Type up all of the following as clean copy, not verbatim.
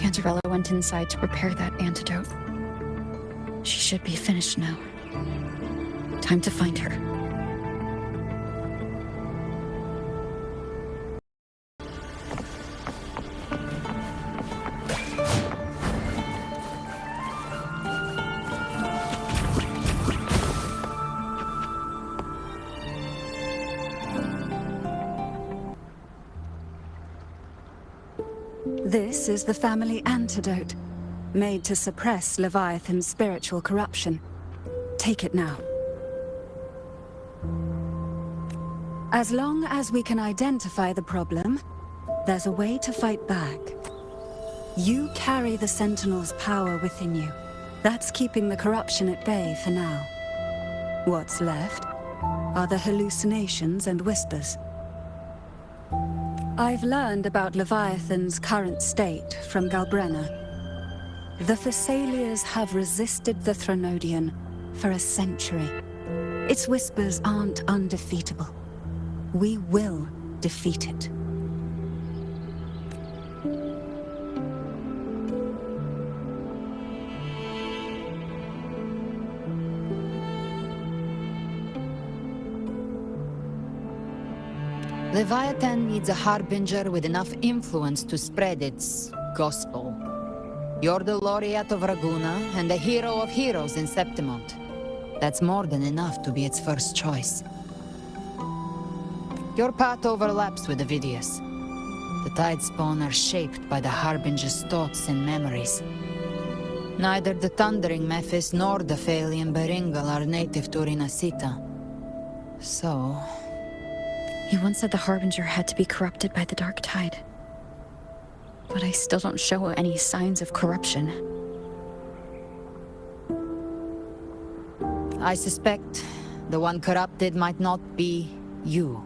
Cantarella went inside to prepare that antidote. She should be finished now. Time to find her. This is the family antidote, made to suppress Leviathan's spiritual corruption. Take it now. As long as we can identify the problem, there's a way to fight back. You carry the Sentinel's power within you. That's keeping the corruption at bay for now. What's left are the hallucinations and whispers. I've learned about Leviathan's current state from Galbrenna. The Thessalias have resisted the Threnodian for a century. Its whispers aren't undefeatable. We will defeat it. Leviathan needs a harbinger with enough influence to spread its gospel. You're the laureate of Raguna and the hero of heroes in Septimont. That's more than enough to be its first choice. Your path overlaps with Avidius. The Tidespawn are shaped by the harbinger's thoughts and memories. Neither the Thundering Mephis nor the Phalian Beringal are native to Rinasita. So... You once said the Harbinger had to be corrupted by the Dark Tide. But I still don't show any signs of corruption. I suspect the one corrupted might not be you.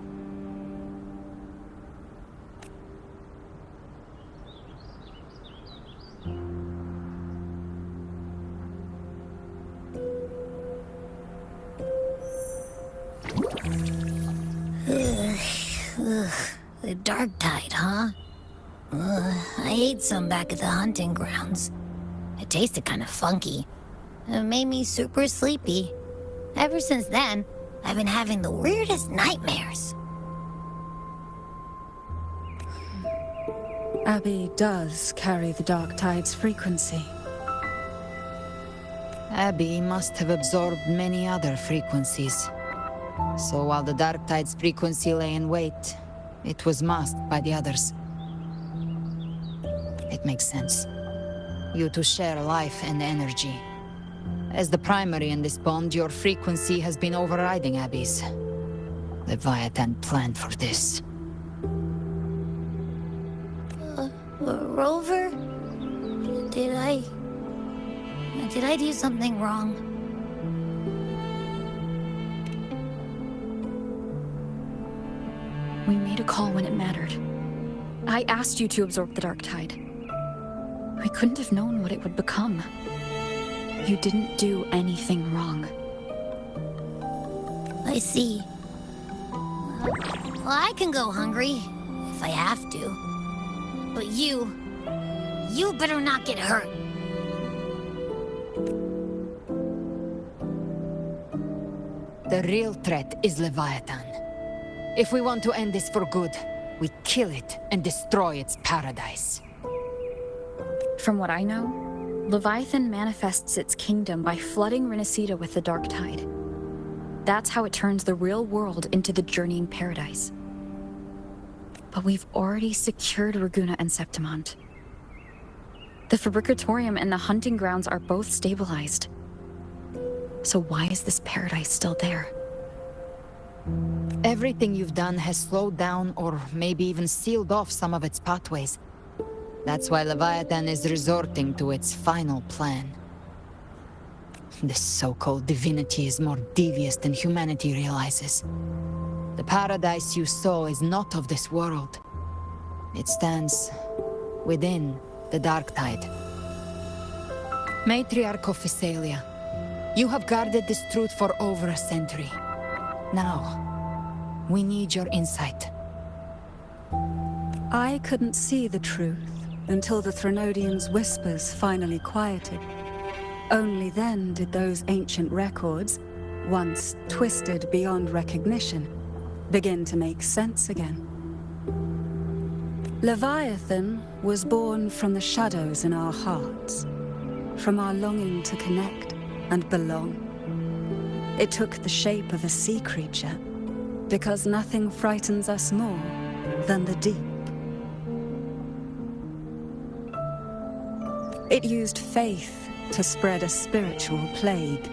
The Dark Tide, huh? I ate some back at the hunting grounds. It tasted kind of funky. It made me super sleepy. Ever since then, I've been having the weirdest nightmares. Abby does carry the Dark Tide's frequency. Abby must have absorbed many other frequencies. So while the Dark Tide's frequency lay in wait, it was masked by the others. It makes sense. You two share life and energy. As the primary in this bond, your frequency has been overriding Abby's. Leviathan planned for this. Rover? Did I do something wrong? We made a call when it mattered. I asked you to absorb the Dark Tide. We couldn't have known what it would become. You didn't do anything wrong. I see. Well, I can go hungry, if I have to. But you better not get hurt. The real threat is Leviathan. If we want to end this for good, we kill it and destroy its paradise. From what I know, Leviathan manifests its kingdom by flooding Rinasita with the Dark Tide. That's how it turns the real world into the journeying paradise. But we've already secured Raguna and Septimont. The Fabricatorium and the hunting grounds are both stabilized. So why is this paradise still there? Everything you've done has slowed down or maybe even sealed off some of its pathways. That's why Leviathan is resorting to its final plan. This so-called divinity is more devious than humanity realizes. The paradise you saw is not of this world. It stands within the Dark Tide. Matriarch of Physalia, you have guarded this truth for over a century. Now, we need your insight. I couldn't see the truth until the Threnodians' whispers finally quieted. Only then did those ancient records, once twisted beyond recognition, begin to make sense again. Leviathan was born from the shadows in our hearts, from our longing to connect and belong. It took the shape of a sea creature, because nothing frightens us more than the deep. It used faith to spread a spiritual plague.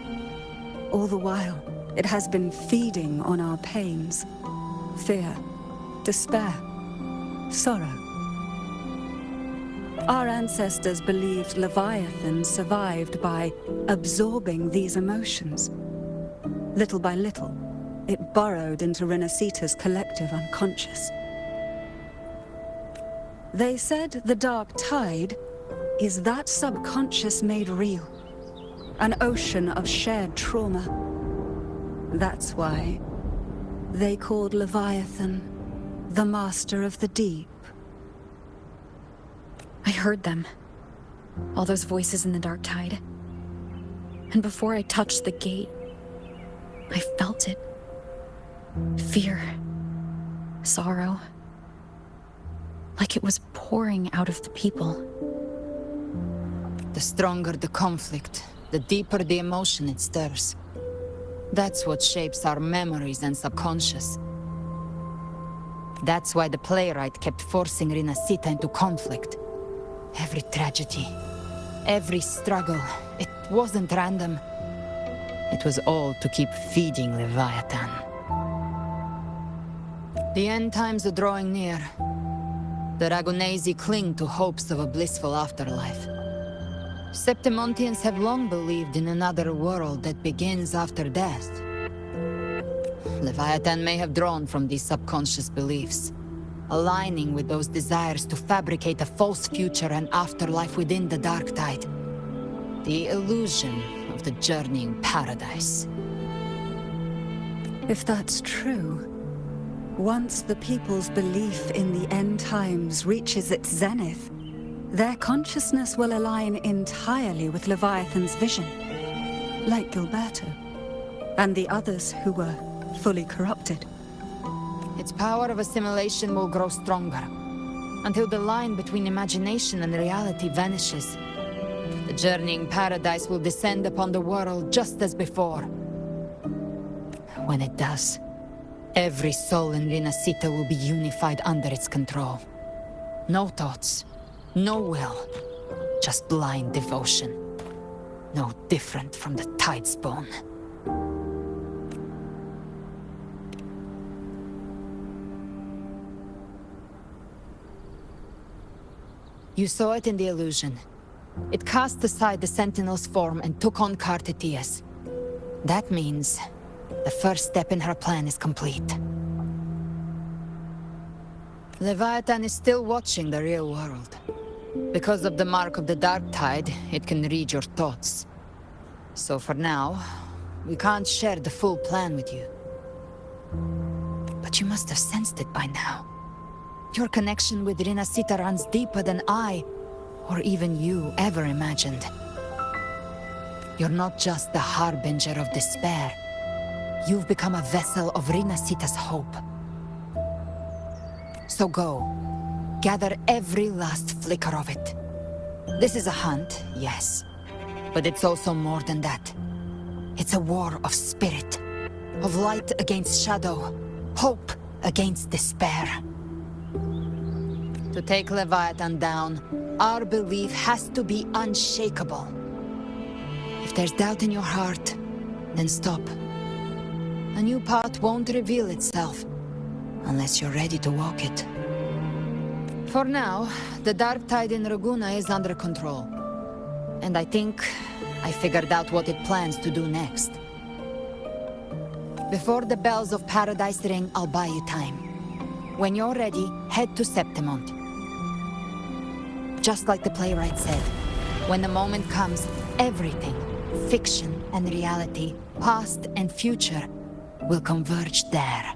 All the while, it has been feeding on our pains, fear, despair, sorrow. Our ancestors believed Leviathan survived by absorbing these emotions. Little by little, it burrowed into Renacita's collective unconscious. They said the dark tide is that subconscious made real, an ocean of shared trauma. That's why they called Leviathan the master of the deep. I heard them. All those voices in the dark tide. And before I touched the gate, I felt it. Fear. Sorrow. Like it was pouring out of the people. The stronger the conflict, the deeper the emotion it stirs. That's what shapes our memories and subconscious. That's why the playwright kept forcing Renacita into conflict. Every tragedy, every struggle, it wasn't random. It was all to keep feeding Leviathan. The end times are drawing near. The Ragonesi cling to hopes of a blissful afterlife. Septimontians have long believed in another world that begins after death. Leviathan may have drawn from these subconscious beliefs, aligning with those desires to fabricate a false future and afterlife within the dark tide. The illusion of the journeying paradise. If that's true, once the people's belief in the end times reaches its zenith, their consciousness will align entirely with Leviathan's vision, like Gilberto, and the others who were fully corrupted. Its power of assimilation will grow stronger, until the line between imagination and reality vanishes. The journeying paradise will descend upon the world just as before. When it does, every soul in Renacita will be unified under its control. No thoughts, no will, just blind devotion. No different from the Tidespawn. You saw it in the illusion. It cast aside the Sentinel's form and took on Cartetius. That means the first step in her plan is complete. Leviathan is still watching the real world. Because of the mark of the dark tide, it can read your thoughts. So for now, we can't share the full plan with you. But you must have sensed it by now. Your connection with Renacita runs deeper than I, or even you, ever imagined. You're not just the harbinger of despair. You've become a vessel of Renacita's hope. So go, gather every last flicker of it. This is a hunt, yes, but it's also more than that. It's a war of spirit, of light against shadow, hope against despair. To take Leviathan down, our belief has to be unshakable. If there's doubt in your heart, then stop. A new path won't reveal itself, unless you're ready to walk it. For now, the dark tide in Raguna is under control. And I think I figured out what it plans to do next. Before the bells of Paradise ring, I'll buy you time. When you're ready, head to Septimont. Just like the playwright said, when the moment comes, everything, fiction and reality, past and future, will converge there.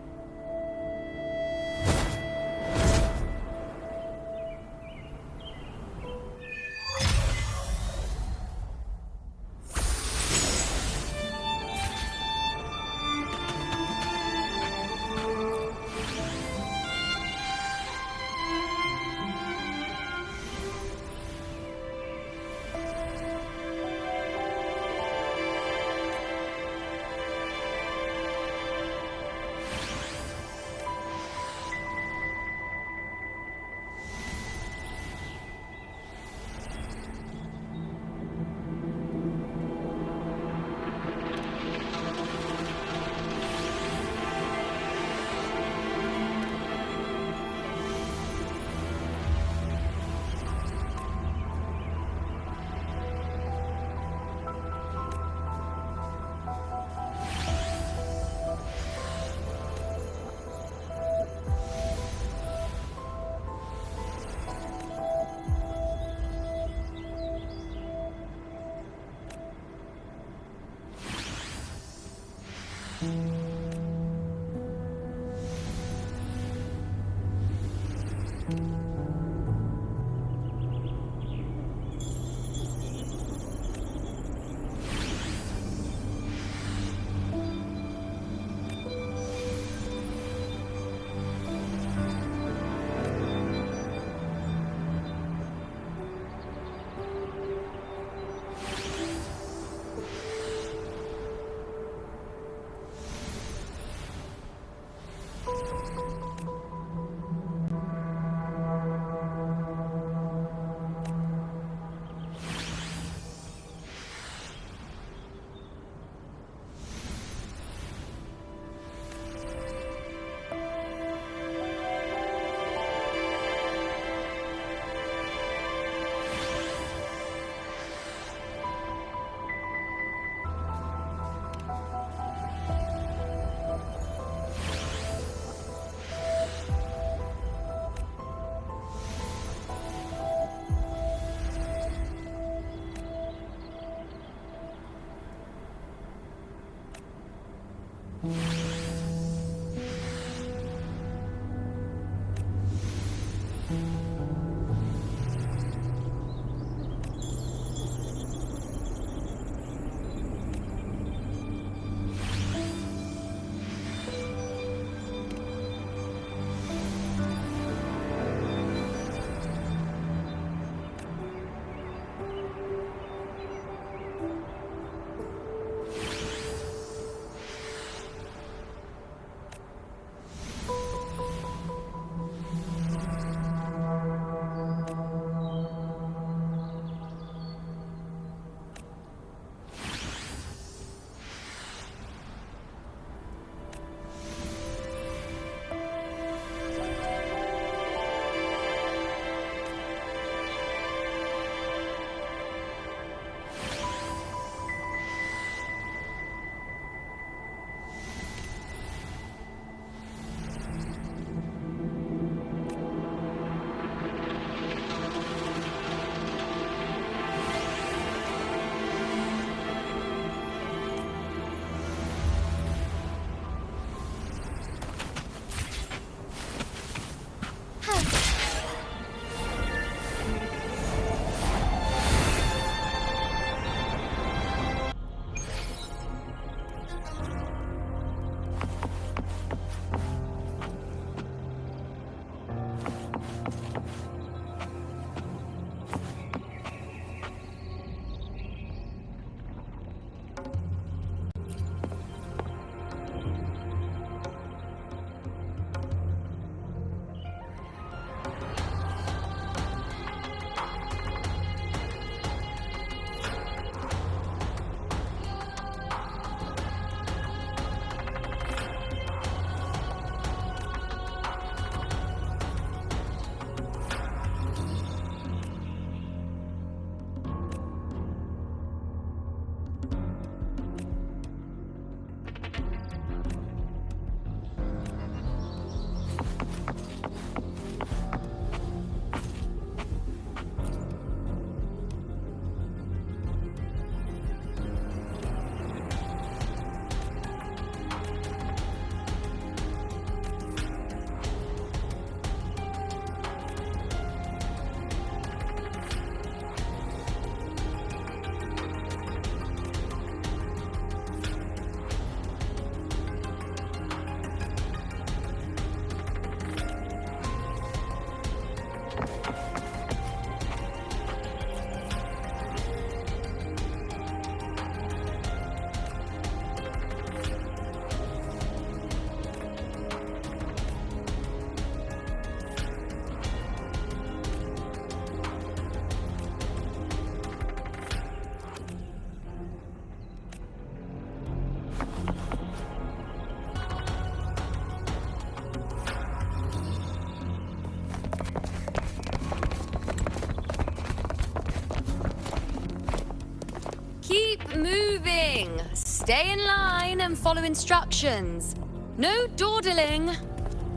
Keep moving. Stay in line and follow instructions. No dawdling.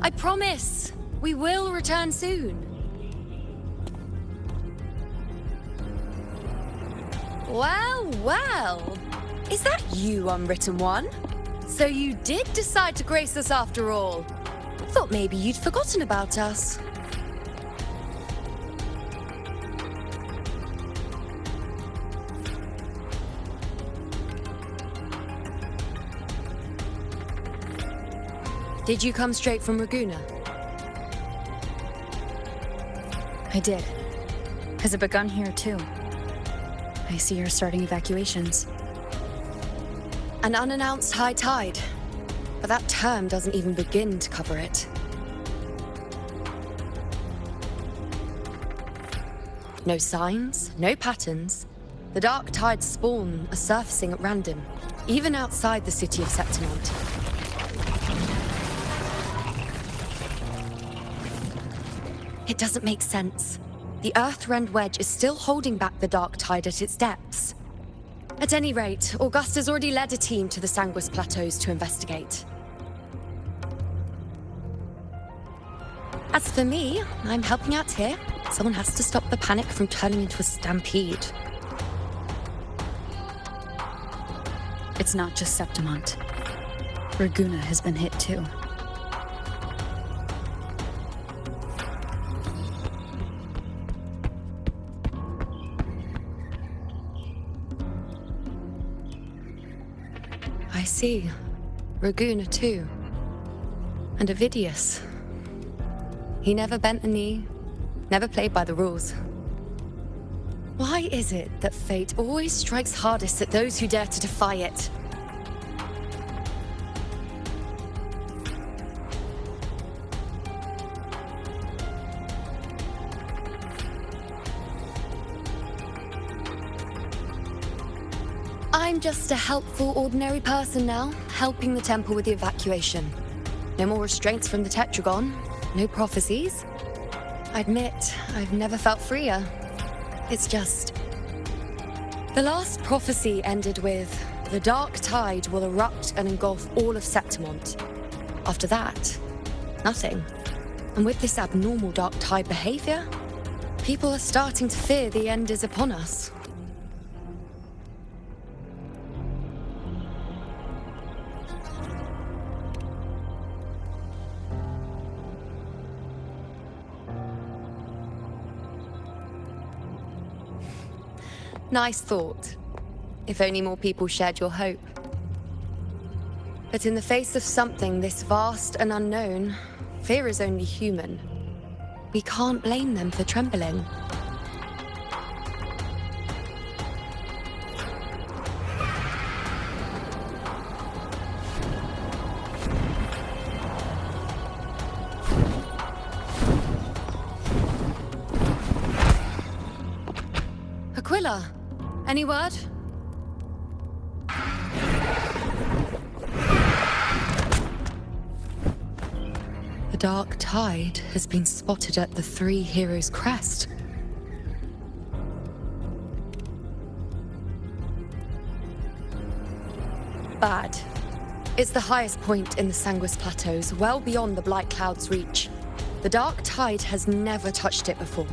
I promise, we will return soon. Well, well. Is that you, Unwritten One? So you did decide to grace us after all. Thought maybe you'd forgotten about us. Did you come straight from Raguna? I did. Has it begun here too? I see you're starting evacuations. An unannounced high tide. But that term doesn't even begin to cover it. No signs, no patterns. The dark tide's spawn are surfacing at random, even outside the city of Septimont. It doesn't make sense. The Earth-rend wedge is still holding back the dark tide at its depths. At any rate, Augusta's already led a team to the Sanguis Plateaus to investigate. As for me, I'm helping out here. Someone has to stop the panic from turning into a stampede. It's not just Septimont. Raguna has been hit too. I see. Raguna too. And Ovidius. He never bent a knee, never played by the rules. Why is it that fate always strikes hardest at those who dare to defy it? I'm just a helpful, ordinary person now, helping the temple with the evacuation. No more restraints from the Tetragon, no prophecies. I admit, I've never felt freer. It's just... The last prophecy ended with, the dark tide will erupt and engulf all of Septimont. After that, nothing. And with this abnormal dark tide behavior, people are starting to fear the end is upon us. Nice thought. If only more people shared your hope. But in the face of something this vast and unknown, fear is only human. We can't blame them for trembling. Aquila! Any word? The dark tide has been spotted at the Three Heroes' Crest. Bad. It's the highest point in the Sanguis Plateaus, well beyond the Blight Cloud's reach. The dark tide has never touched it before.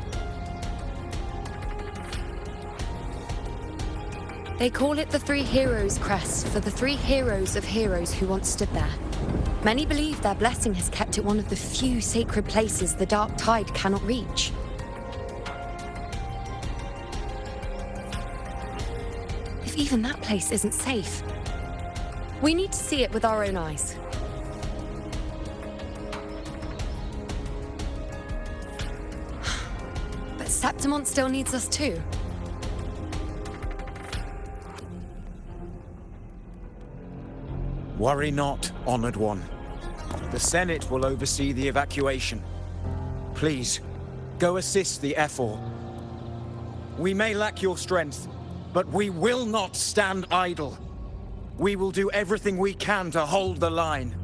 They call it the Three Heroes' Crest for the three heroes of heroes who once stood there. Many believe their blessing has kept it one of the few sacred places the dark tide cannot reach. If even that place isn't safe, we need to see it with our own eyes. But Septimont still needs us too. Worry not, Honored One. The Senate will oversee the evacuation. Please, go assist the Ephor. We may lack your strength, but we will not stand idle. We will do everything we can to hold the line.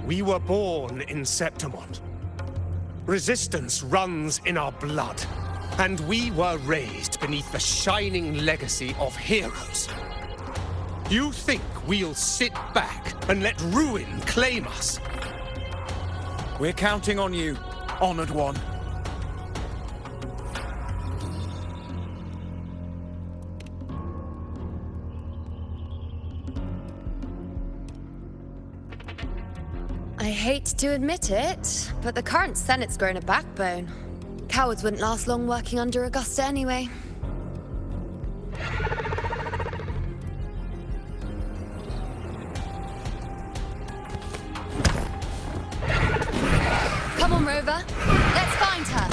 We were born in Septimont. Resistance runs in our blood. And we were raised beneath the shining legacy of heroes. You think we'll sit back and let ruin claim us? We're counting on you, Honored One. I hate to admit it, but the current Senate's grown a backbone. Cowards wouldn't last long working under Augusta anyway. Come on, Rover. Let's find her.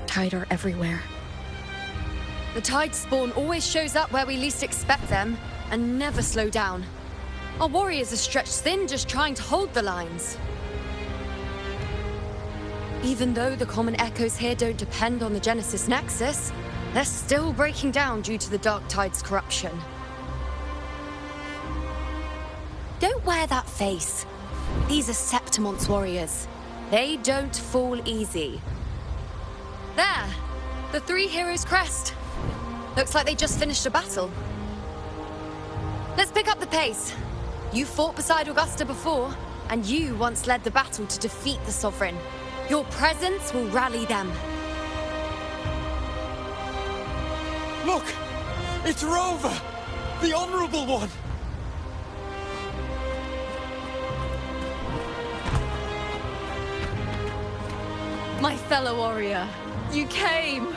Tide are everywhere. The tide spawn always shows up where we least expect them, and never slow down. Our warriors are stretched thin just trying to hold the lines. Even though the common echoes here don't depend on the Genesis Nexus, they're still breaking down due to the Dark Tide's corruption. Don't wear that face. These are Septimon's warriors. They don't fall easy. There! The three heroes' crest. Looks like they just finished a battle. Let's pick up the pace. You fought beside Augusta before, and you once led the battle to defeat the Sovereign. Your presence will rally them. Look! It's Rover! The Honorable One! My fellow warrior, you came!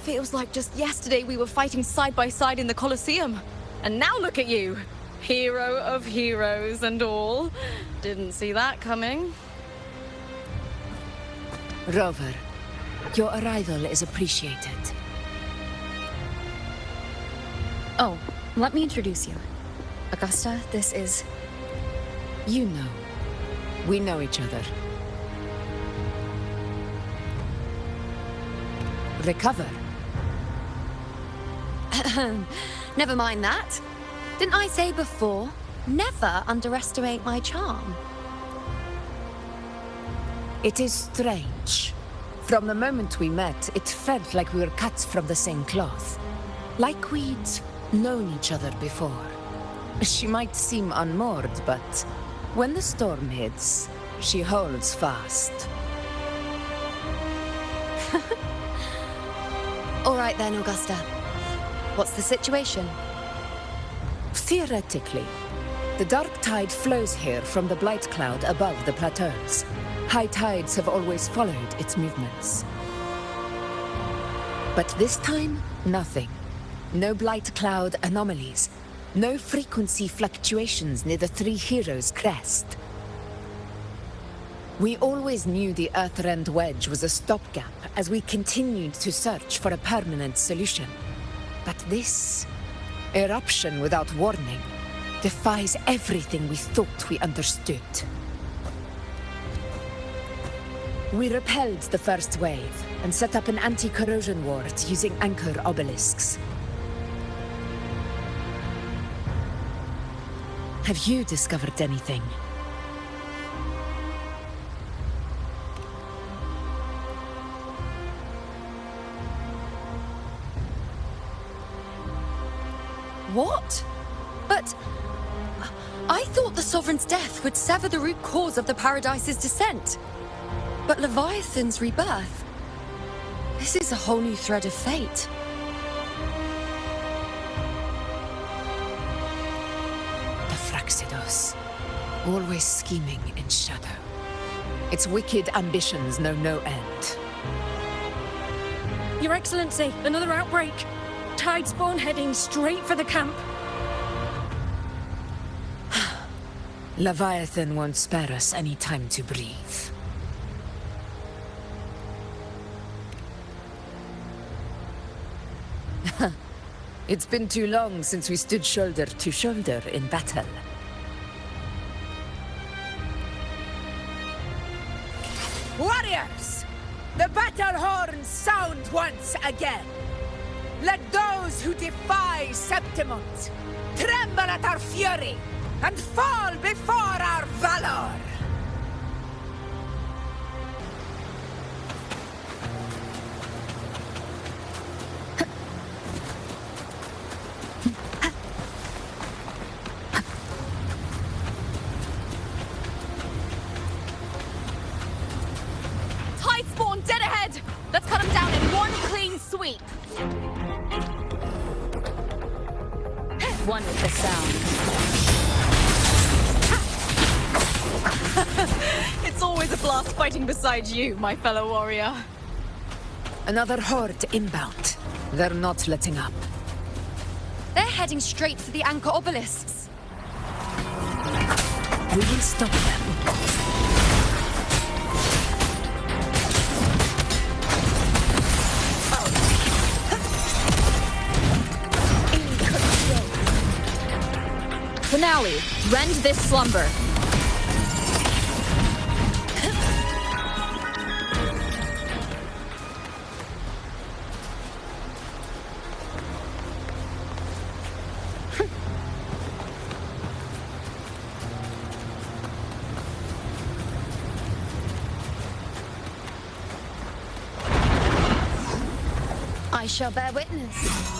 Feels like just yesterday we were fighting side by side in the Colosseum. And now look at you! Hero of heroes and all. Didn't see that coming. Rover, your arrival is appreciated. Oh, let me introduce you. Augusta, this is... You know. We know each other. Recover. Never mind that. Didn't I say before, never underestimate my charm? It is strange. From the moment we met, it felt like we were cut from the same cloth. Like we'd known each other before. She might seem unmoored, but when the storm hits, she holds fast. All right then, Augusta. What's the situation? Theoretically, the dark tide flows here from the blight cloud above the plateaus. High tides have always followed its movements. But this time, nothing. No blight cloud anomalies. No frequency fluctuations near the Three Heroes' crest. We always knew the Earthrend Wedge was a stopgap as we continued to search for a permanent solution. But this eruption without warning defies everything we thought we understood. We repelled the first wave and set up an anti-corrosion ward using anchor obelisks. Have you discovered anything? What? But... I thought the Sovereign's death would sever the root cause of the Paradise's descent. But Leviathan's rebirth... This is a whole new thread of fate. The Fraxidos. Always scheming in shadow. Its wicked ambitions know no end. Your Excellency, another outbreak. Tide spawn heading straight for the camp. Leviathan won't spare us any time to breathe. It's been too long since we stood shoulder to shoulder in battle. Warriors! The battle horns sound once again! Let those who defy Septimont tremble at our fury and fall before our valor! Tide spawn dead ahead! Let's cut them down in one clean sweep. One with the sound. It's always a blast fighting beside you, my fellow warrior. Another horde inbound. They're not letting up. They're heading straight for the anchor obelisks. We will stop them. Finale, rend this slumber. I shall bear witness.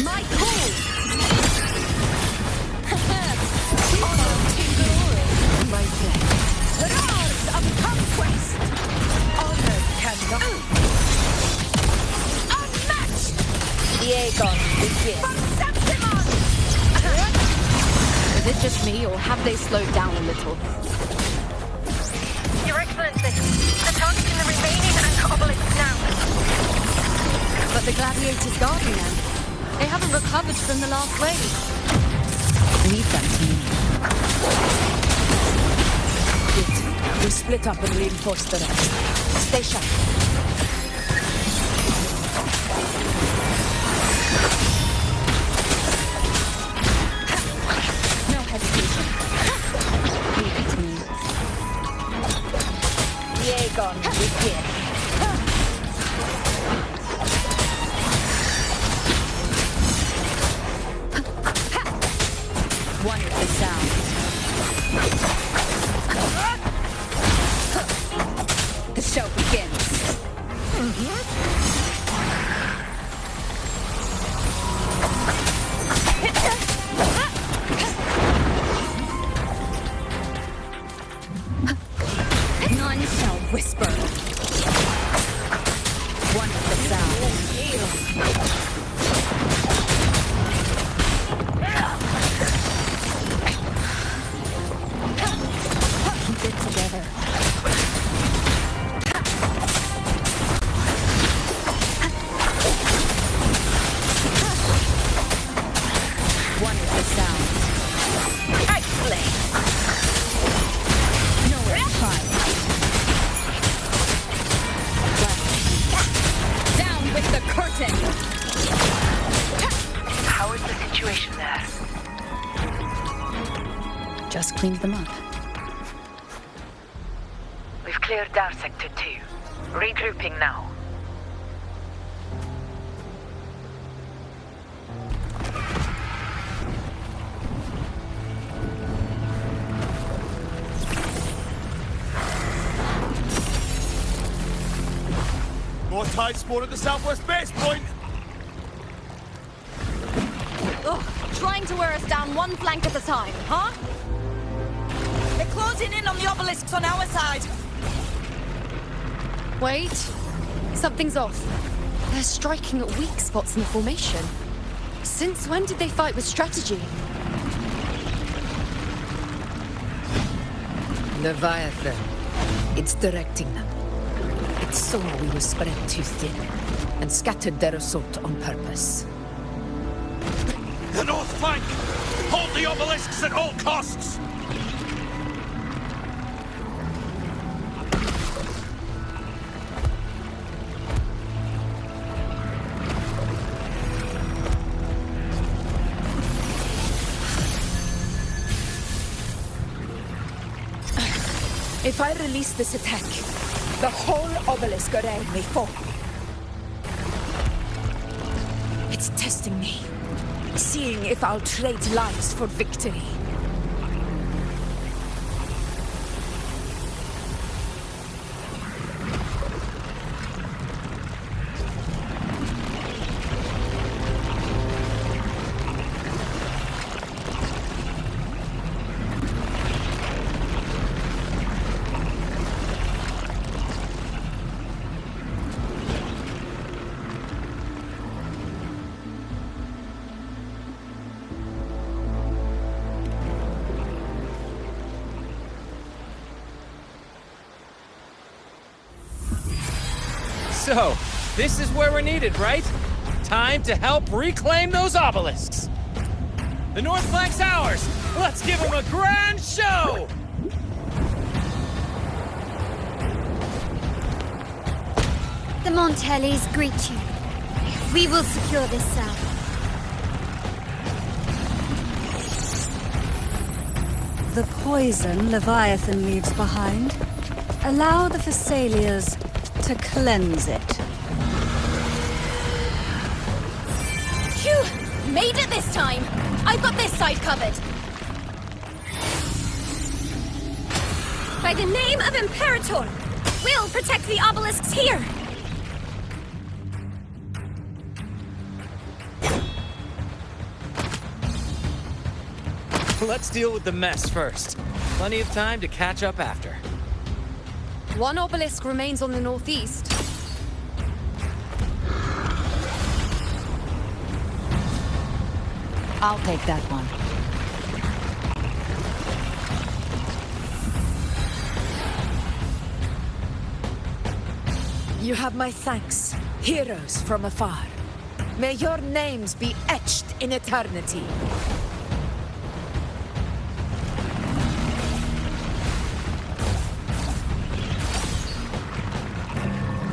My call! My friend. Roars of conquest! Honor cannot. Unmatched! Diego, begin. From Septimon! Is it just me, or have they slowed down a little? Your Excellency, the target in the remaining anchor obelisk now. But the gladiators guarding them, they haven't recovered from the last wave. Leave them to me. Good. We split up and reinforce the rest. Stay sharp. No hesitation. Leave it to me. Diego, begin. One with the sound. The show begins. None shall whisper. One with the sound. Keep it together. One with the sound. Excellent. Nowhere to hide. Down with the curtain. How is the situation there? Just cleaned them up. We've cleared our sector 2. Regrouping now. More tide spawn at the southwest base point! Ugh, trying to wear us down one flank at a time, huh? They're closing in on the obelisks on our side. Wait. Something's off. They're striking at weak spots in the formation. Since when did they fight with strategy? Leviathan. It's directing them. It saw we were spread too thin, and scattered their assault on purpose. The north flank! Hold the obelisks at all costs! If I release this attack, the whole obelisk array may fall. It's testing me, seeing if I'll trade lives for victory. So, this is where we're needed, right? Time to help reclaim those obelisks! The North Flank's ours! Let's give them a grand show! The Montellis greet you. We will secure this cell. The poison Leviathan leaves behind, allow the Thessalias to cleanse it. Phew! Made it this time! I've got this side covered! By the name of Imperator, we'll protect the obelisks here! Let's deal with the mess first. Plenty of time to catch up after. One obelisk remains on the northeast. I'll take that one. You have my thanks, heroes from afar. May your names be etched in eternity.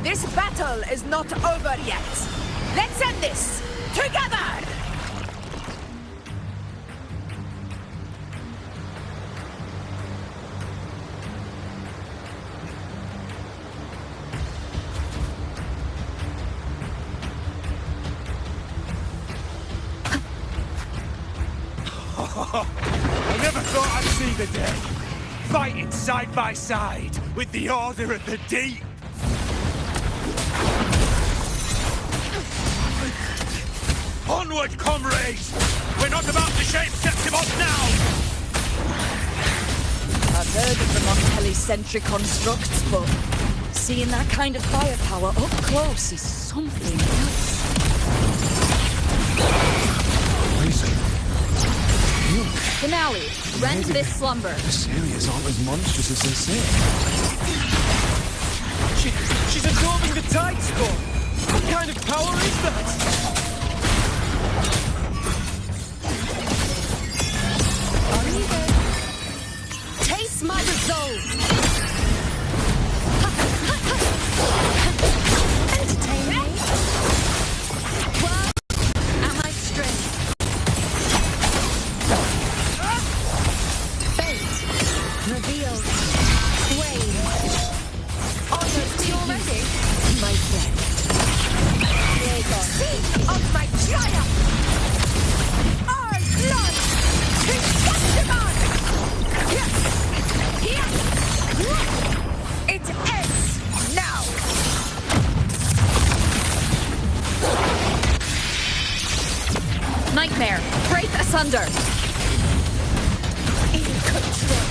This battle is not over yet. Let's end this together! I never thought I'd see the day. Fighting side by side with the Order of the Deep. Onward, comrades! We're not about to shape Septimos now! I've heard of the Montelli-centric constructs, but seeing that kind of firepower up close is something else. Finale, rend this slumber. The Syrians aren't as monstrous as they say. She's absorbing the tide storm! What kind of power is that? Taste my resolve! Entertain me? Work at my strength. Fate revealed. Wave. Honor to you already, my friend. Seed of my triumph! Our blood! Destruction! It ends now! Nightmare, break asunder! In control.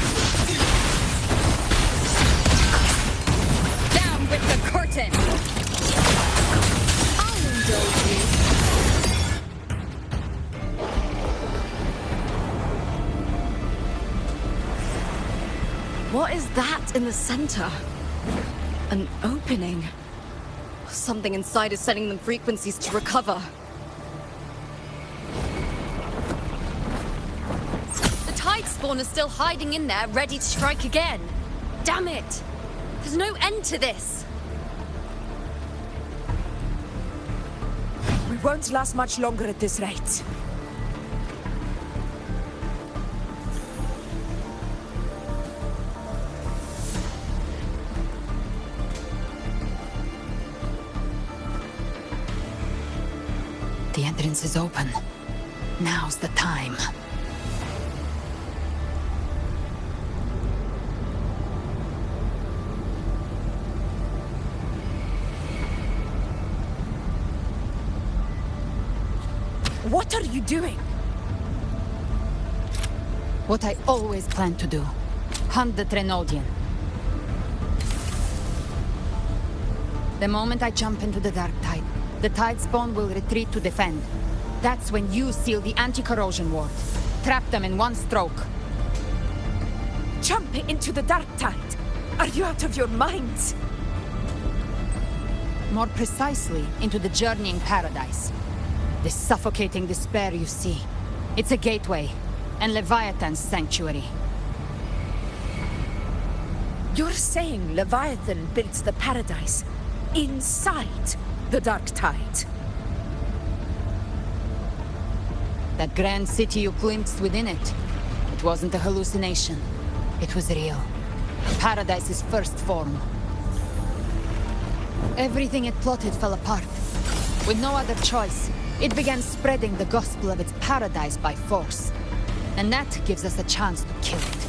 Down with the curtain! I'll indulge you. What is that in the center? An opening. Something inside is sending them frequencies to recover. The tide spawn is still hiding in there, ready to strike again. Damn it! There's no end to this. We won't last much longer at this rate. The entrance is open. Now's the time. What are you doing? What I always planned to do. Hunt the Trenodian. The moment I jump into the dark tide, the tide spawn will retreat to defend. That's when you seal the anti-corrosion ward. Trap them in one stroke. Jump into the dark tide! Are you out of your minds? More precisely, into the journeying paradise. The suffocating despair you see. It's a gateway, and Leviathan's sanctuary. You're saying Leviathan builds the paradise inside the dark tide? That grand city you glimpsed within it, it wasn't a hallucination. It was real. Paradise's first form. Everything it plotted fell apart. With no other choice, it began spreading the gospel of its paradise by force. And that gives us a chance to kill it.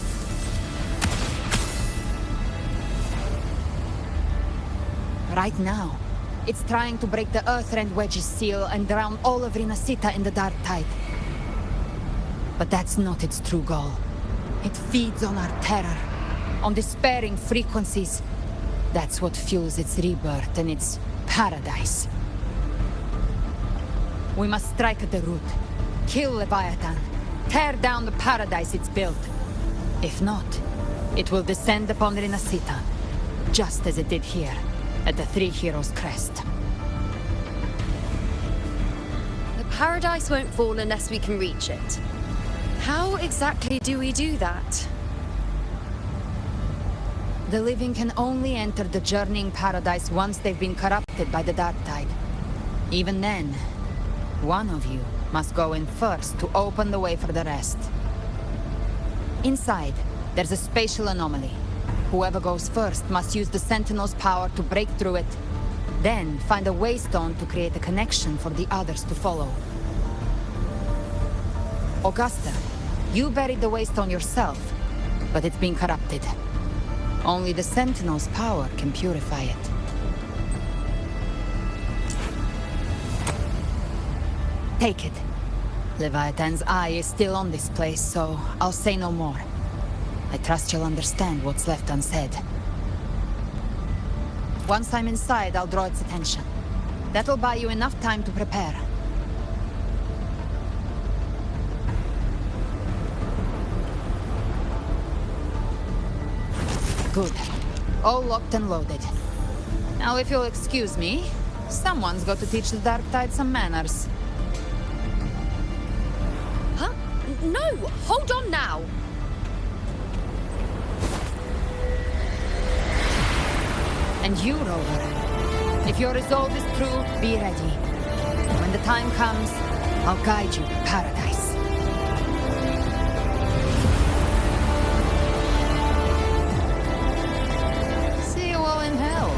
Right now, it's trying to break the Earthrend Wedge's seal and drown all of Rinasita in the dark tide. But that's not its true goal. It feeds on our terror, on despairing frequencies. That's what fuels its rebirth and its paradise. We must strike at the root, kill Leviathan, tear down the paradise it's built. If not, it will descend upon Rinasita, just as it did here, at the Three Heroes' Crest. The paradise won't fall unless we can reach it. How exactly do we do that? The living can only enter the journeying paradise once they've been corrupted by the dark tide. Even then, one of you must go in first to open the way for the rest. Inside, there's a spatial anomaly. Whoever goes first must use the Sentinel's power to break through it, then find a waystone to create a connection for the others to follow. Augusta, you buried the waystone yourself, but it's been corrupted. Only the Sentinel's power can purify it. Take it. Leviathan's eye is still on this place, so I'll say no more. I trust you'll understand what's left unsaid. Once I'm inside, I'll draw its attention. That'll buy you enough time to prepare. Good. All locked and loaded. Now, if you'll excuse me, someone's got to teach the Dark Tide some manners. Huh? No! Hold on now! And you, Rover, if your resolve is true, be ready. When the time comes, I'll guide you to paradise. See you all in hell.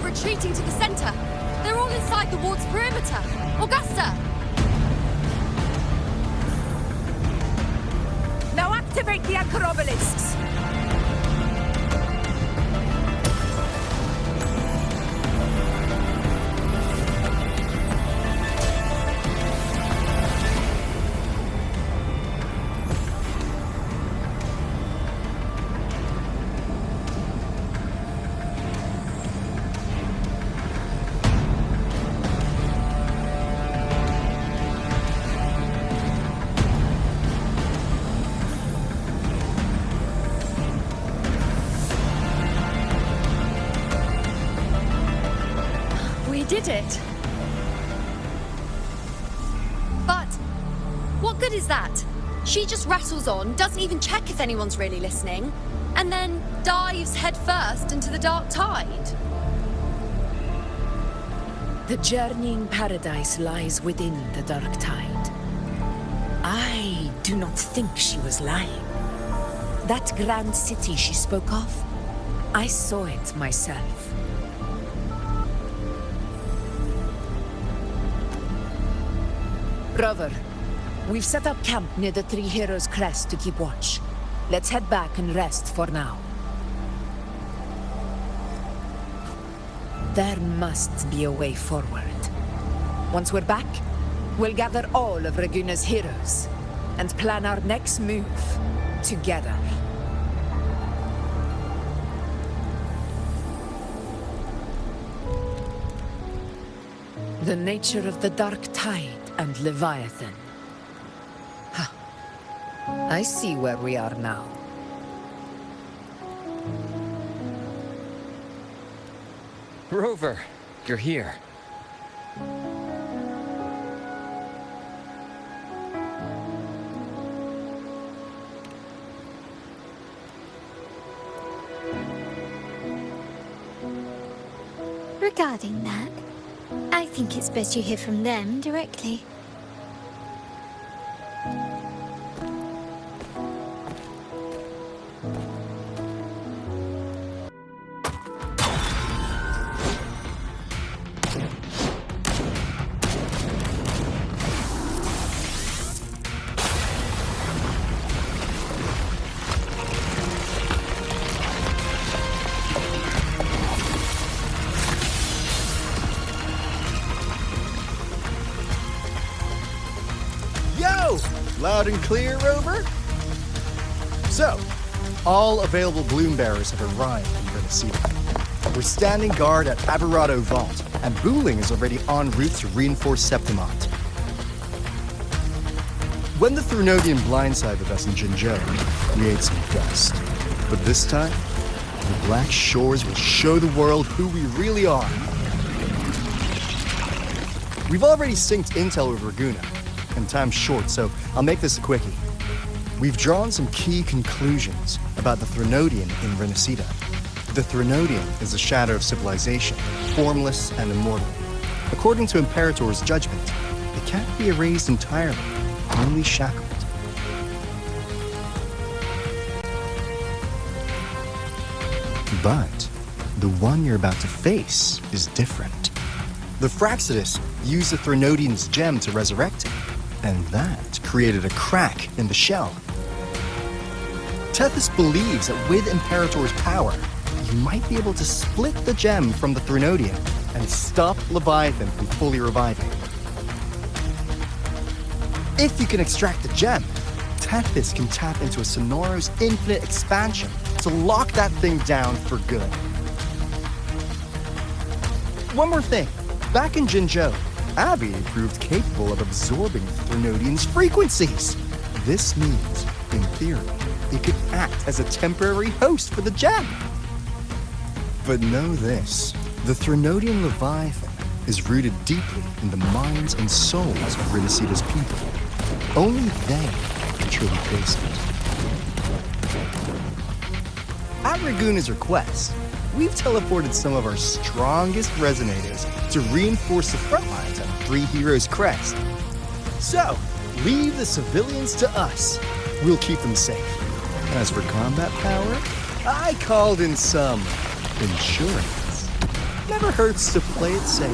Retreating to the center. They're all inside the ward's perimeter. Augusta! Now activate the anchor obelisks! We did it. But what good is that? She just rattles on, doesn't even check if anyone's really listening, and then dives headfirst into the dark tide. The journeying paradise lies within the dark tide. I do not think she was lying. That grand city she spoke of, I saw it myself. Brother, we've set up camp near the Three Heroes Crest to keep watch. Let's head back and rest for now. There must be a way forward. Once we're back, we'll gather all of Raguna's heroes and plan our next move together. The nature of the Dark Tide and Leviathan. Huh. I see where we are now. Rover, you're here. Regarding that, I think it's best you hear from them directly. Loud and clear, Rover? So, all available bloom bearers have arrived in Renacida. We're standing guard at Aberrado Vault, and Booling is already en route to reinforce Septimont. When the Threnodian blindsided us in Jinzhou, we ate some dust. But this time, the Black Shores will show the world who we really are. We've already synced intel with Raguna, and time's short, so I'll make this a quickie. We've drawn some key conclusions about the Threnodian in Renacida. The Threnodian is a shadow of civilization, formless and immortal. According to Imperator's judgment, it can't be erased entirely, only shackled. But the one you're about to face is different. The Fraxidus used the Threnodian's gem to resurrect him, and that created a crack in the shell. Tethys believes that with Imperator's power, you might be able to split the gem from the Threnodian and stop Leviathan from fully reviving. If you can extract the gem, Tethys can tap into a Sonoro's infinite expansion to lock that thing down for good. One more thing. Back in Jinzhou, Abby proved capable of absorbing Threnodian's frequencies. This means, in theory, it could act as a temporary host for the gem. But know this, the Threnodian Leviathan is rooted deeply in the minds and souls of Renacida's people. Only they can truly face it. At Raguna's request, we've teleported some of our strongest resonators to reinforce the front lines at Three Heroes Crest. So, leave the civilians to us. We'll keep them safe. As for combat power, I called in some insurance. Never hurts to play it safe.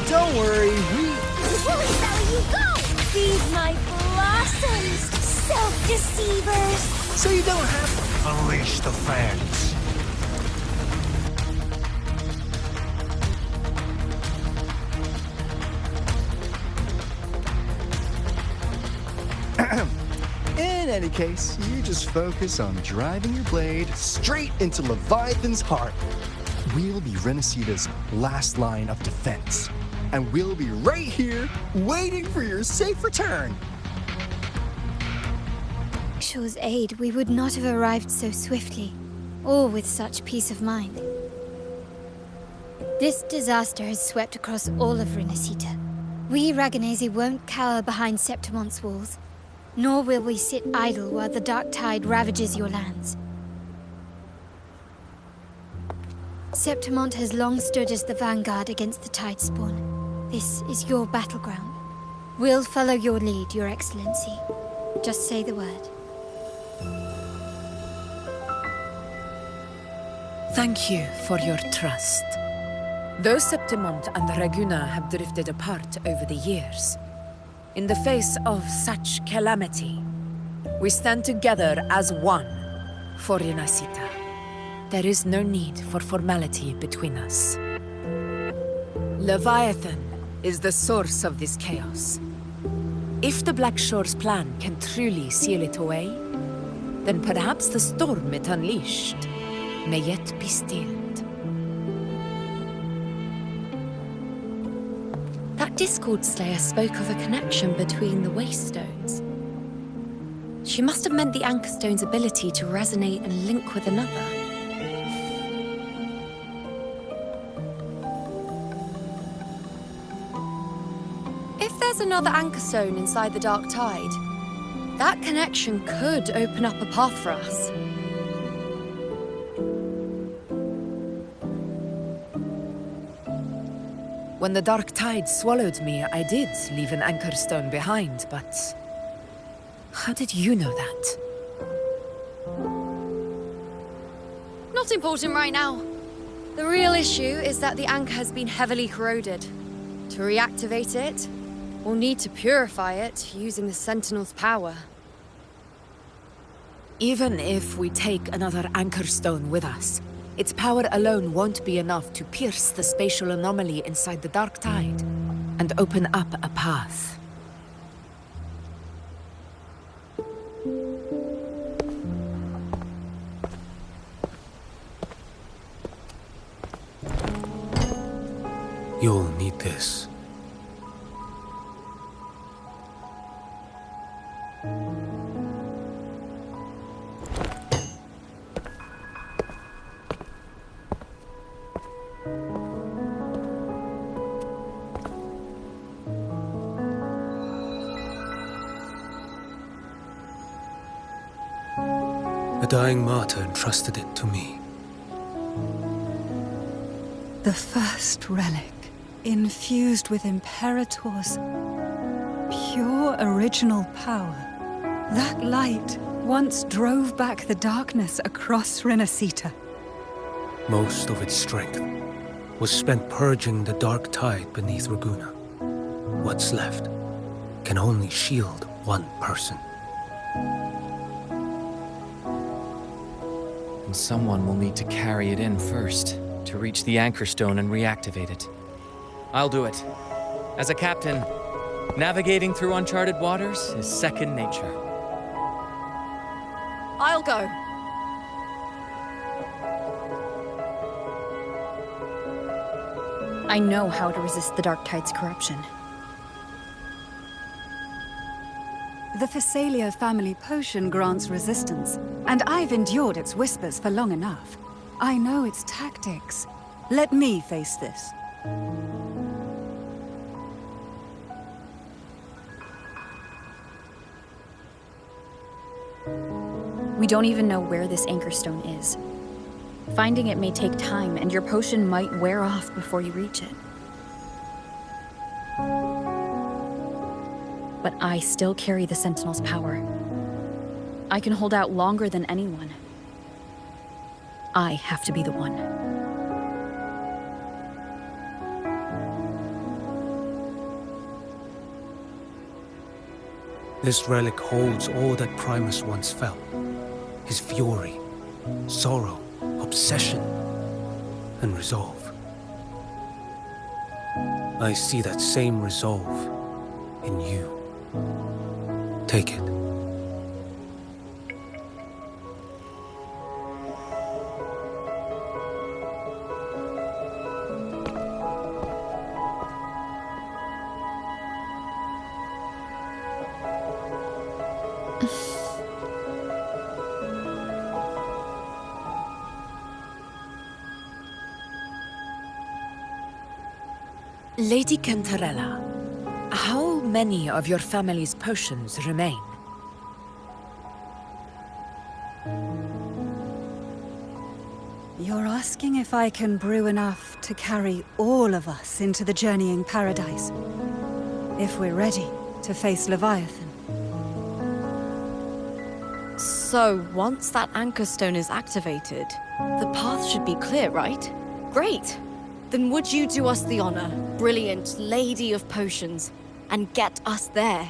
Don't worry, Holy Valley, you go! Feed my blossoms, self-deceivers! So you don't have to Unleash the fans. In any case, you just focus on driving your blade straight into Leviathan's heart. We'll be Renacida's last line of defense. And we'll be right here, waiting for your safe return. Blackshaw's aid, we would not have arrived so swiftly, or with such peace of mind. This disaster has swept across all of Renacita. We Ragganese won't cower behind Septimonte's walls, nor will we sit idle while the dark tide ravages your lands. Septimonte has long stood as the vanguard against the tide spawn. This is your battleground. We'll follow your lead, Your Excellency. Just say the word. Thank you for your trust. Though Septimont and Raguna have drifted apart over the years, in the face of such calamity, we stand together as one for Renacita. There is no need for formality between us. Leviathan is the source of this chaos. If the Blackshore's plan can truly seal it away, then perhaps the storm it unleashed may yet be stilled. That Discord Slayer spoke of a connection between the Wastestones. She must have meant the Anchorstone's ability to resonate and link with another. If there's another Anchorstone inside the Dark Tide, that connection could open up a path for us. When the dark tide swallowed me, I did leave an Anchorstone behind, but... how did you know that? Not important right now. The real issue is that the anchor has been heavily corroded. To reactivate it, we'll need to purify it using the Sentinel's power. Even if we take another Anchorstone with us, its power alone won't be enough to pierce the spatial anomaly inside the dark tide and open up a path. You'll need this. A dying martyr entrusted it to me. The first relic, infused with Imperator's pure original power. That light once drove back the darkness across Renacita. Most of its strength was spent purging the dark tide beneath Raguna. What's left can only shield one person. And someone will need to carry it in first, to reach the Anchorstone and reactivate it. I'll do it. As a captain, navigating through uncharted waters is second nature. I'll go. I know how to resist the Dark Tide's corruption. The Thessalia family potion grants resistance, and I've endured its whispers for long enough. I know its tactics. Let me face this. We don't even know where this Anchorstone is. Finding it may take time, and your potion might wear off before you reach it. But I still carry the Sentinel's power. I can hold out longer than anyone. I have to be the one. This relic holds all that Primus once felt. His fury, sorrow, obsession, and resolve. I see that same resolve in you. Take it. Lady Cantarella, how many of your family's potions remain? You're asking if I can brew enough to carry all of us into the journeying paradise. If we're ready to face Leviathan. So, once that anchor stone is activated, the path should be clear, right? Great! Then would you do us the honor, brilliant Lady of Potions, and get us there?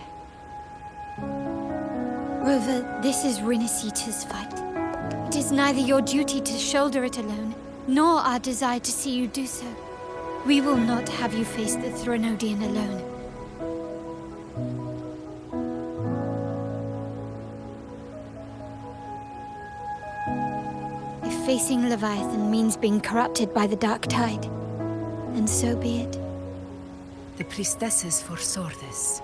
Rover, this is Rinasita's fight. It is neither your duty to shoulder it alone, nor our desire to see you do so. We will not have you face the Threnodian alone. If facing Leviathan means being corrupted by the Dark Tide, then so be it. The priestesses foresaw this.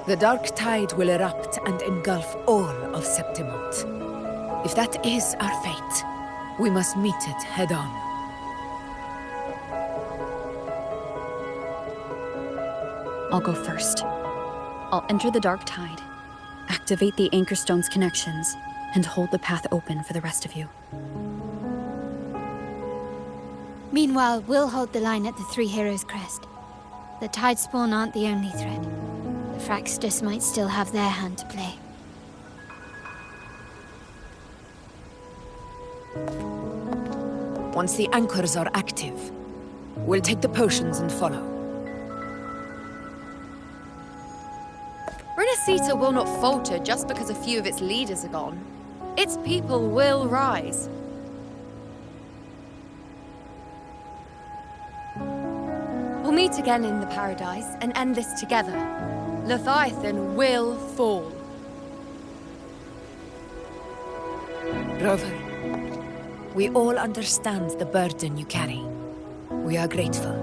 The Dark Tide will erupt and engulf all of Septimont. If that is our fate, we must meet it head-on. I'll go first. I'll enter the Dark Tide, activate the Anchor Stone's connections, and hold the path open for the rest of you. Meanwhile, we'll hold the line at the Three Heroes Crest. The Tidespawn aren't the only threat. The Fraxtus might still have their hand to play. Once the anchors are active, we'll take the potions and follow. Rinasita will not falter just because a few of its leaders are gone. Its people will rise. We'll meet again in the paradise and end this together. Leviathan will fall. Rover, we all understand the burden you carry. We are grateful.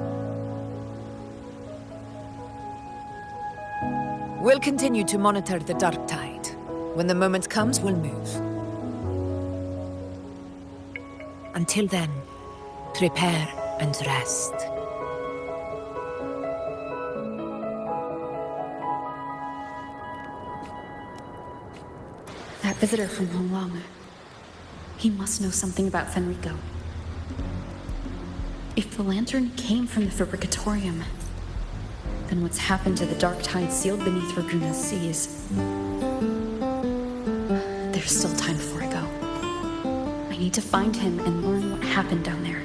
We'll continue to monitor the Dark Tide. When the moment comes, we'll move. Until then, prepare and rest. That visitor from Honglong. He must know something about Fenrico. If the lantern came from the Fabricatorium, then what's happened to the Dark Tide sealed beneath Raguna's seas? There's still time before I go. I need to find him and learn what happened down there.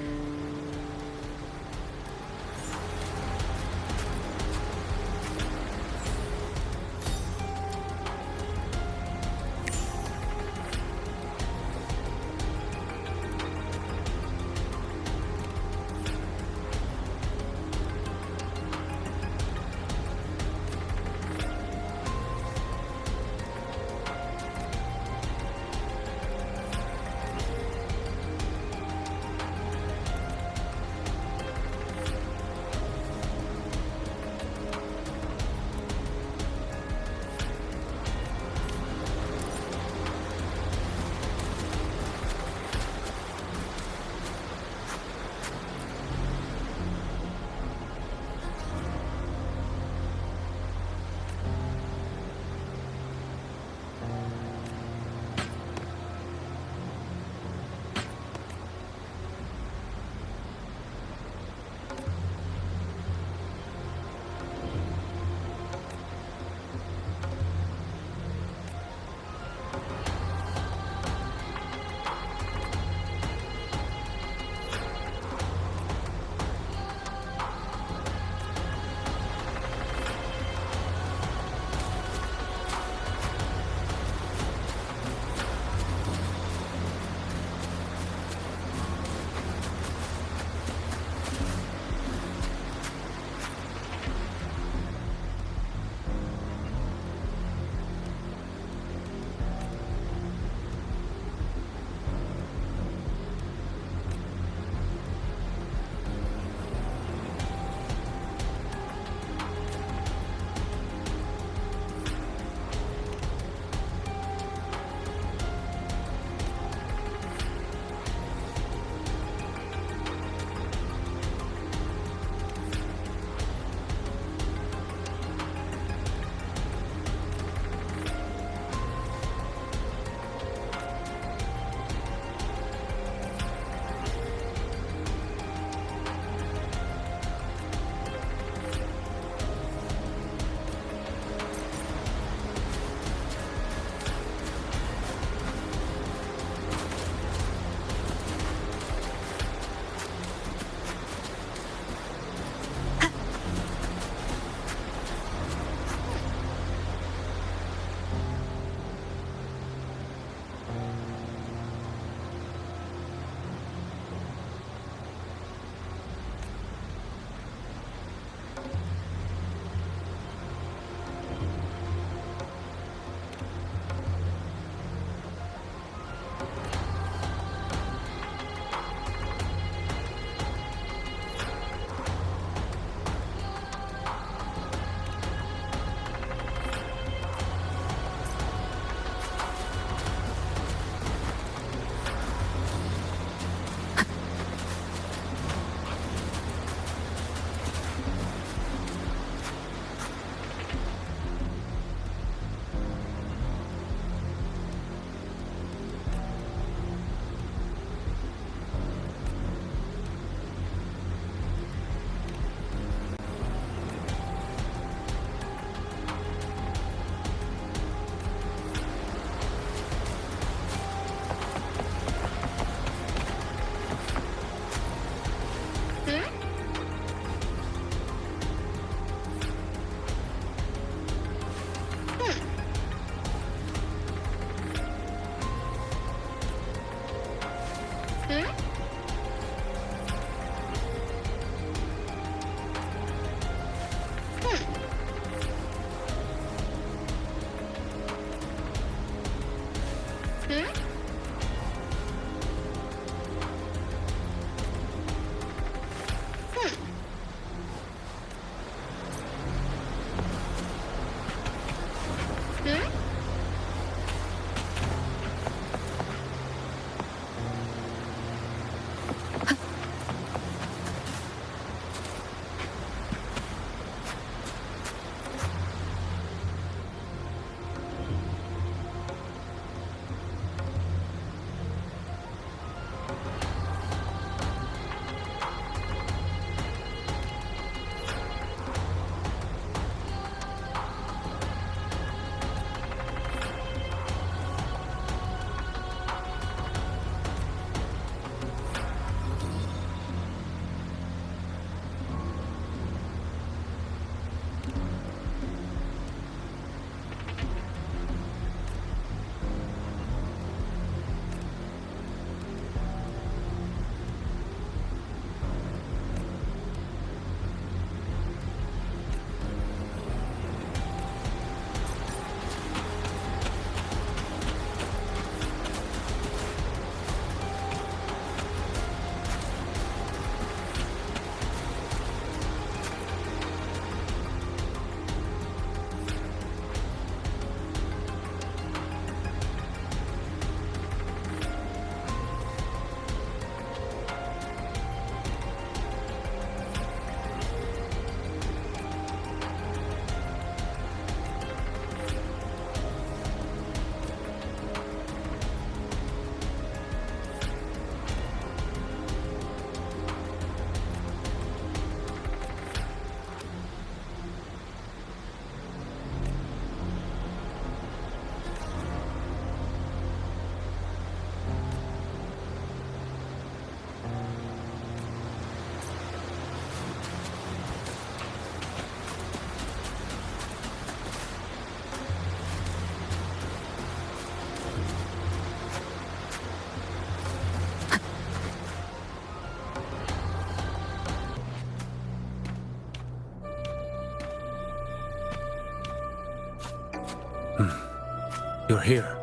You're here,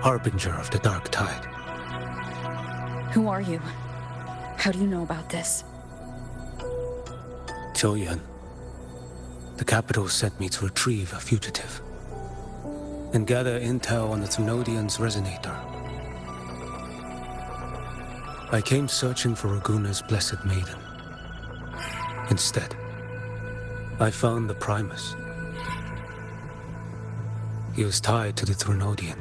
Harbinger of the Dark Tide. Who are you? How do you know about this? Choyan. The capital sent me to retrieve a fugitive and gather intel on the Thenodian's resonator. I came searching for Raguna's Blessed Maiden. Instead, I found the Primus. He was tied to the Thenodian,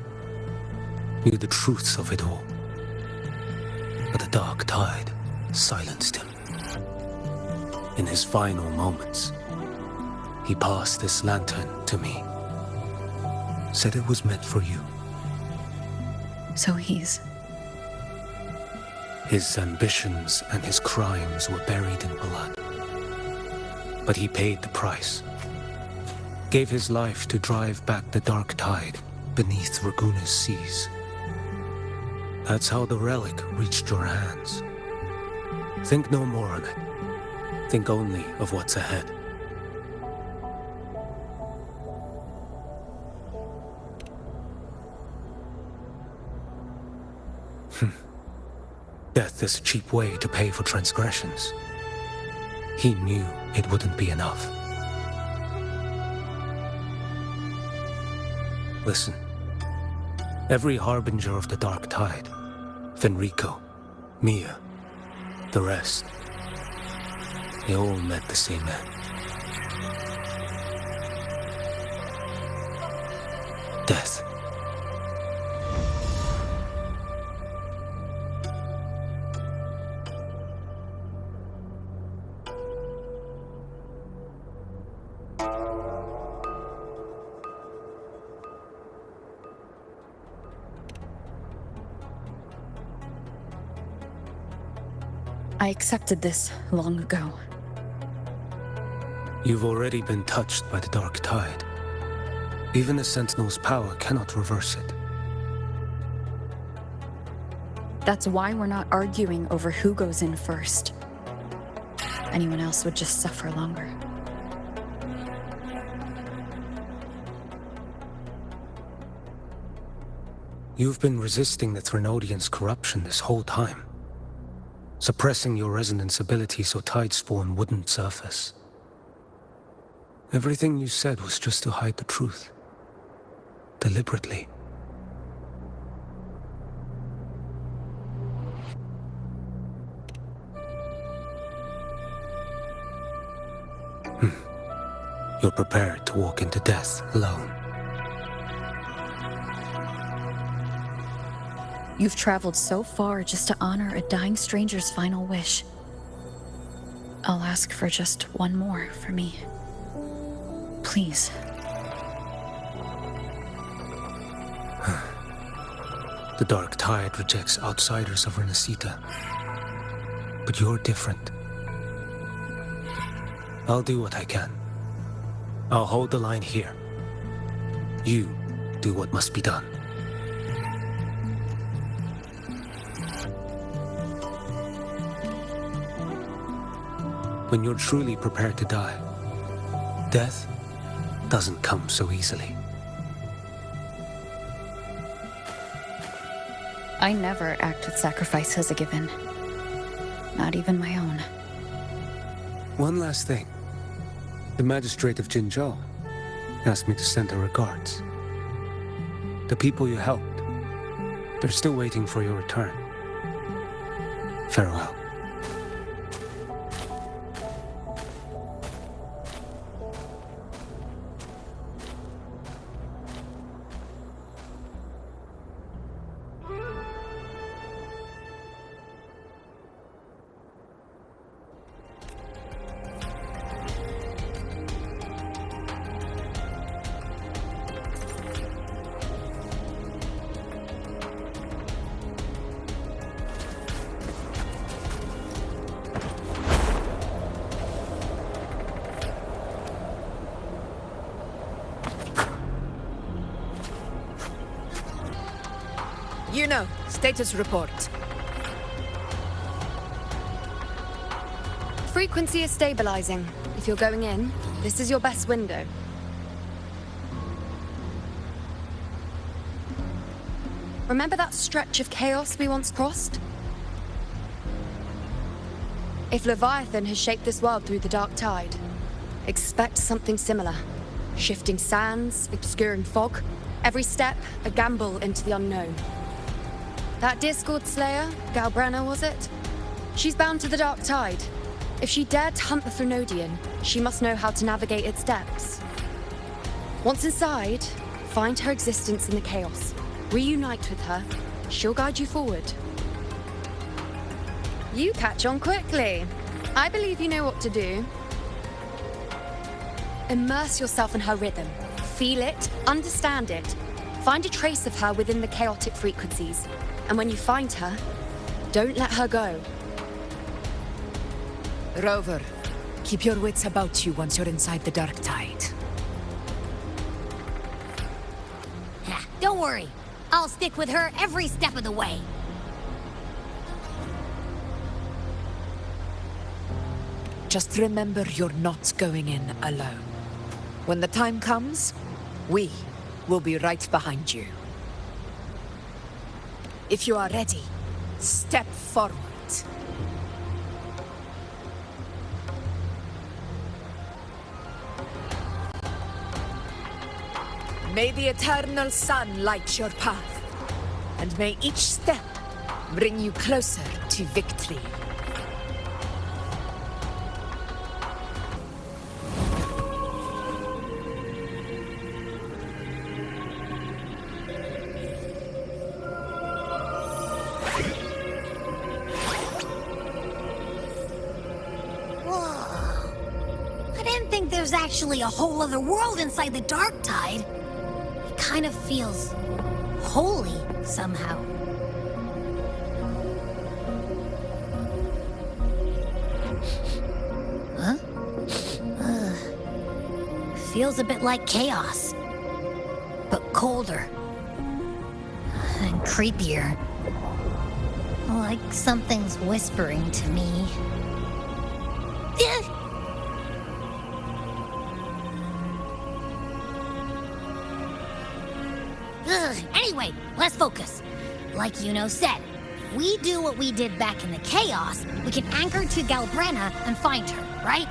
knew the truths of it all. But the Dark Tide silenced him. In his final moments, he passed this lantern to me. Said it was meant for you. So he's... His ambitions and his crimes were buried in blood. But he paid the price. Gave his life to drive back the Dark Tide beneath Raguna's seas. That's how the relic reached your hands. Think no more on it. Think only of what's ahead. Death is a cheap way to pay for transgressions. He knew it wouldn't be enough. Listen. Every Harbinger of the Dark Tide, Fenrico, Mia, the rest, they all met the same end. Death. I accepted this long ago. You've already been touched by the Dark Tide. Even the Sentinel's power cannot reverse it. That's why we're not arguing over who goes in first. Anyone else would just suffer longer. You've been resisting the Threnodians' corruption this whole time, suppressing your resonance ability so Tidespawn wouldn't surface. Everything you said was just to hide the truth. Deliberately. You're prepared to walk into death alone. You've traveled so far just to honor a dying stranger's final wish. I'll ask for just one more for me. Please. The Dark Tide rejects outsiders of Renacita. But you're different. I'll do what I can. I'll hold the line here. You do what must be done. When you're truly prepared to die, death doesn't come so easily. I never act with sacrifice as a given. Not even my own. One last thing. The magistrate of Jinzhou asked me to send her regards. The people you helped, they're still waiting for your return. Farewell. You know, status report. Frequency is stabilizing. If you're going in, this is your best window. Remember that stretch of chaos we once crossed? If Leviathan has shaped this world through the Dark Tide, expect something similar. Shifting sands, obscuring fog, every step a gamble into the unknown. That Discord Slayer, Galbrenna was it? She's bound to the Dark Tide. If she dared to hunt the Threnodian, she must know how to navigate its depths. Once inside, find her existence in the chaos. Reunite with her. She'll guide you forward. You catch on quickly. I believe you know what to do. Immerse yourself in her rhythm. Feel it, understand it. Find a trace of her within the chaotic frequencies. And when you find her, don't let her go. Rover, keep your wits about you once you're inside the Dark Tide. Don't worry. I'll stick with her every step of the way. Just remember you're not going in alone. When the time comes, we will be right behind you. If you are ready, step forward. May the eternal sun light your path, and may each step bring you closer to victory. There's actually a whole other world inside the Dark Tide. It kind of feels holy somehow. Huh? Feels a bit like chaos, but colder and creepier. Like something's whispering to me. Anyway, let's focus. Like Yuno said, if we do what we did back in the Chaos, we can anchor to Galbrena and find her, right?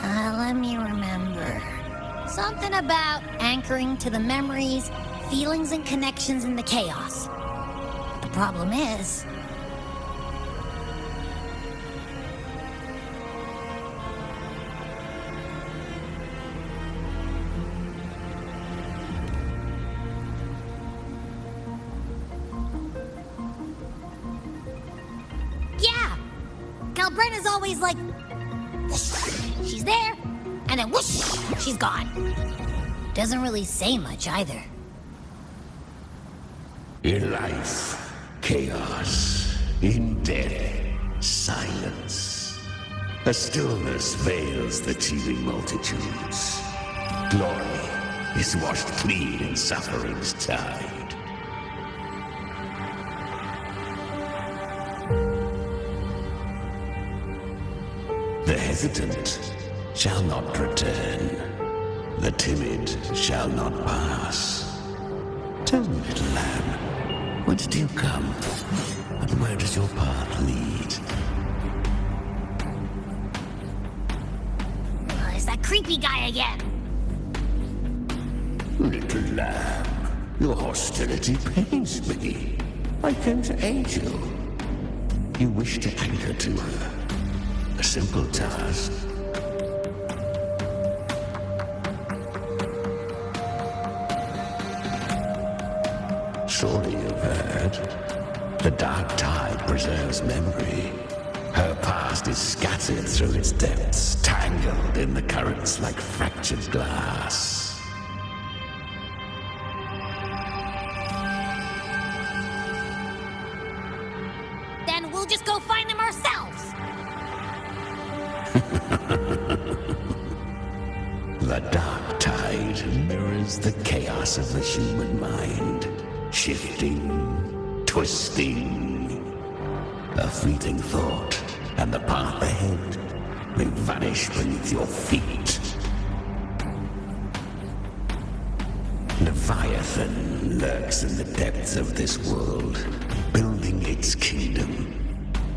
Let me remember. Something about anchoring to the memories, feelings, and connections in the Chaos. The problem is... yeah! Galbrena's always like... she's there, and then whoosh, she's gone. Doesn't really say much either. In life, chaos. In death, silence. A stillness veils the teeming multitudes. Glory is washed clean in suffering's tide. The hesitant shall not return. The timid shall not pass. Tell me, little lamb, whence do you come? And where does your path lead? It's that creepy guy again. Little lamb, your hostility pains me. I came to aid you. You wish to anchor to her. A simple task. Surely you've heard. The dark tide preserves memory. Her past is scattered through its depths, tangled in the currents like fractured glass. Then we'll just go find them ourselves. The dark tide mirrors the chaos of the human mind. Shifting, twisting. A fleeting thought, and the path ahead may vanish beneath your feet. Leviathan lurks in the depths of this world, building its kingdom,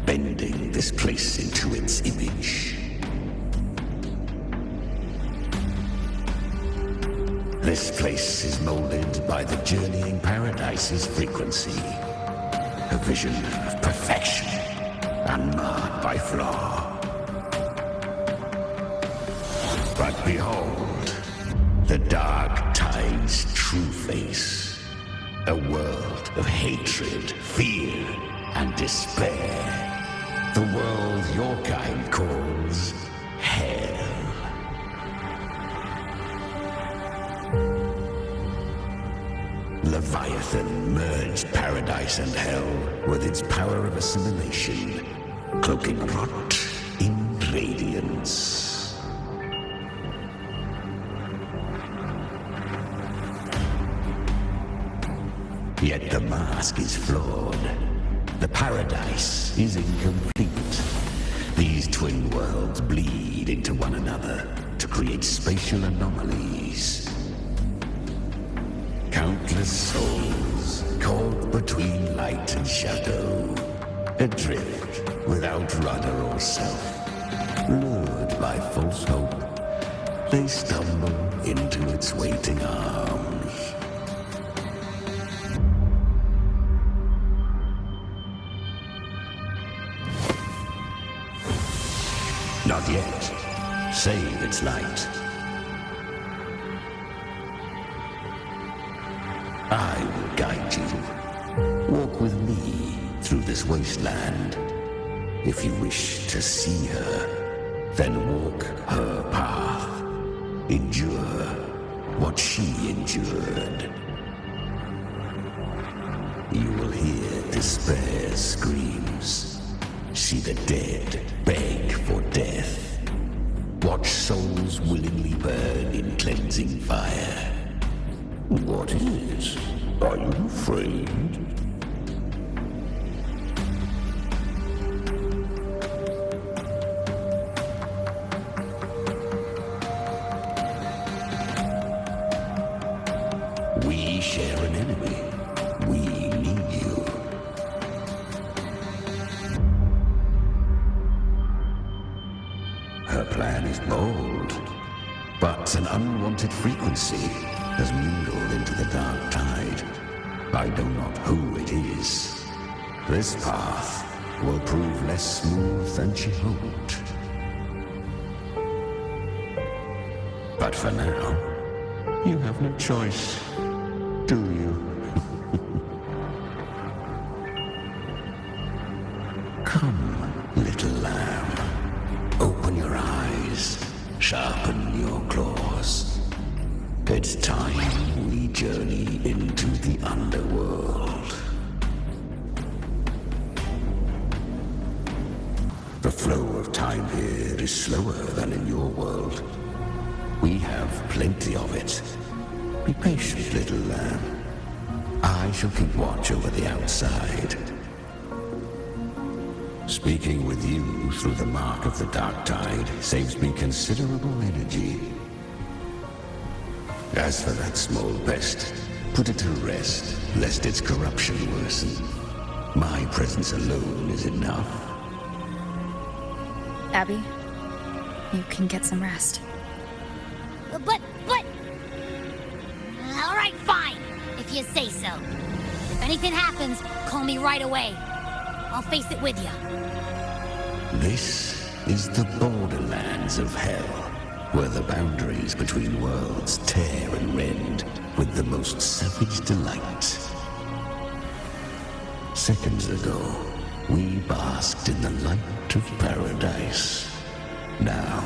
bending this place into its image. This place is molded by the journeying paradise's frequency. A vision of perfection, unmarred by flaw. But behold, the dark tide's true face. A world of hatred, fear, and despair. The world your kind calls hell. Leviathan merged paradise and hell with its power of assimilation, cloaking rot in radiance. Yet the mask is flawed. The paradise is incomplete. These twin worlds bleed into one another to create spatial anomalies. Countless souls caught between light and shadow, adrift without rudder or self. Lured by false hope, they stumble into its waiting arms. Not yet, save its light. I will guide you. Walk with me through this wasteland. If you wish to see her, then walk her path. Endure what she endured. You will hear despair's screams. See the dead beg for death. Watch souls willingly burn in cleansing fire. What is it? Are you afraid? We share an enemy. We need you. Her plan is bold, but an unwanted frequency has mingled into the dark tide. I know not who it is. This path will prove less smooth than she hoped. But for now, you have no choice, do you? Come, little lamb. Open your eyes, sharpen your claws. It's time we journey into the underworld. The flow of time here is slower than in your world. We have plenty of it. Be patient, little lamb. I shall keep watch over the outside. Speaking with you through the mark of the dark tide saves me considerable energy. As for that small pest, put it to rest, lest its corruption worsen. My presence alone is enough. Abby, you can get some rest. But... All right, fine, if you say so. If anything happens, call me right away. I'll face it with you. This is the borderlands of hell, where the boundaries between worlds tear and rend with the most savage delight. Seconds ago, we basked in the light of paradise. Now,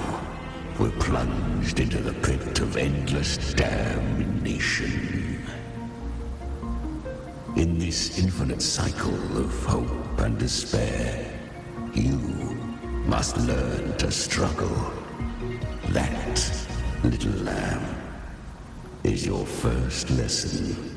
we're plunged into the pit of endless damnation. In this infinite cycle of hope and despair, you must learn to struggle. That, little lamb, is your first lesson.